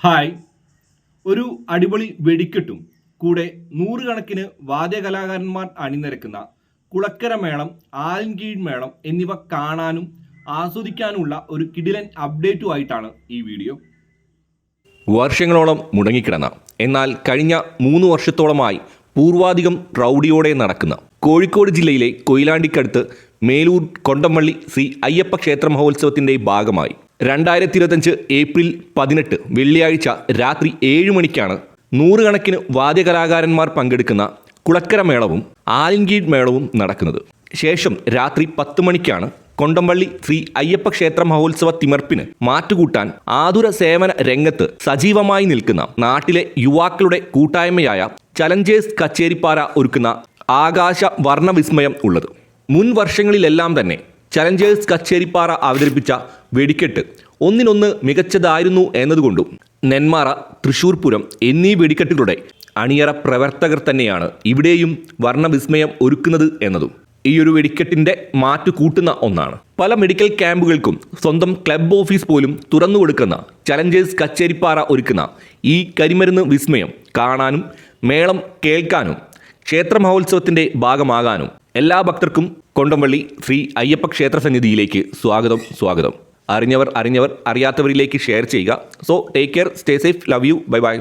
Hi. ഒരു അടിപൊളി വെടിക്കെട്ടും കൂടെ നൂറുകണക്കിന് വാദ്യകലാകാരന്മാർ അണിനിരക്കുന്ന കുളക്കര മേളം, ആലൻകീഴ് മേളം എന്നിവ കാണാനും ആസ്വദിക്കാനുമുള്ള ഒരു കിടിലൻ അപ്ഡേറ്റുമായിട്ടാണ് ഈ വീഡിയോ. വർഷങ്ങളോളം മുടങ്ങിക്കിടന്ന എന്നാൽ കഴിഞ്ഞ 3 വർഷത്തോളമായി പൂർവാധികം പ്രൗഢിയോടെ നടക്കുന്ന കോഴിക്കോട് ജില്ലയിലെ കൊയിലാണ്ടിക്കടുത്ത് മേലൂർ കൊണ്ടംവള്ളി ശ്രീ അയ്യപ്പ ക്ഷേത്ര മഹോത്സവത്തിൻ്റെ ഭാഗമായി 2025 ഏപ്രിൽ 18 വെള്ളിയാഴ്ച രാത്രി 7 മണിക്കാണ് നൂറുകണക്കിന് വാദ്യകലാകാരന്മാർ പങ്കെടുക്കുന്ന കുളക്കര മേളവും ആലൻകീഴ് മേളവും നടക്കുന്നത്. ശേഷം രാത്രി 10 മണിക്കാണ് കൊണ്ടംവള്ളി ശ്രീ അയ്യപ്പ ക്ഷേത്ര മഹോത്സവ തിമിർപ്പിന് മാറ്റുകൂട്ടാൻ ആതുര സേവന രംഗത്ത് സജീവമായി നിൽക്കുന്ന നാട്ടിലെ യുവാക്കളുടെ കൂട്ടായ്മയായ ചലഞ്ചേഴ്സ് കച്ചേരിപ്പാറ ഒരുക്കുന്ന ആകാശ വർണ്ണവിസ്മയം ഉള്ളത്. മുൻ വർഷങ്ങളിലെല്ലാം തന്നെ ചലഞ്ചേഴ്സ് കച്ചേരിപ്പാറ അവതരിപ്പിച്ച വെടിക്കെട്ട് ഒന്നിനൊന്ന് മികച്ചതായിരുന്നു എന്നതുകൊണ്ടും നെന്മാറ, തൃശ്ശൂർ പൂരം എന്നീ വെടിക്കെട്ടുകളുടെ അണിയറ പ്രവർത്തകർ തന്നെയാണ് ഇവിടെയും വർണ്ണവിസ്മയം ഒരുക്കുന്നത് എന്നതും ഈയൊരു വെടിക്കെട്ടിൻ്റെ മാറ്റു കൂട്ടുന്ന ഒന്നാണ്. പല മെഡിക്കൽ ക്യാമ്പുകൾക്കും സ്വന്തം ക്ലബ് ഓഫീസ് പോലും തുറന്നു കൊടുക്കുന്ന ചലഞ്ചേഴ്സ് കച്ചേരിപ്പാറ ഒരുക്കുന്ന ഈ കരിമരുന്ന് വിസ്മയം കാണാനും മേളം കേൾക്കാനും ക്ഷേത്ര മഹോത്സവത്തിൻ്റെ ഭാഗമാകാനും എല്ലാ ഭക്തർക്കും കൊണ്ടംവള്ളി ശ്രീ അയ്യപ്പ ക്ഷേത്ര സന്നിധിയിലേക്ക് സ്വാഗതം. അറിഞ്ഞവർ അറിയാത്തവരിലേക്ക് ഷെയർ ചെയ്യുക. So take care, stay safe, love you, bye bye.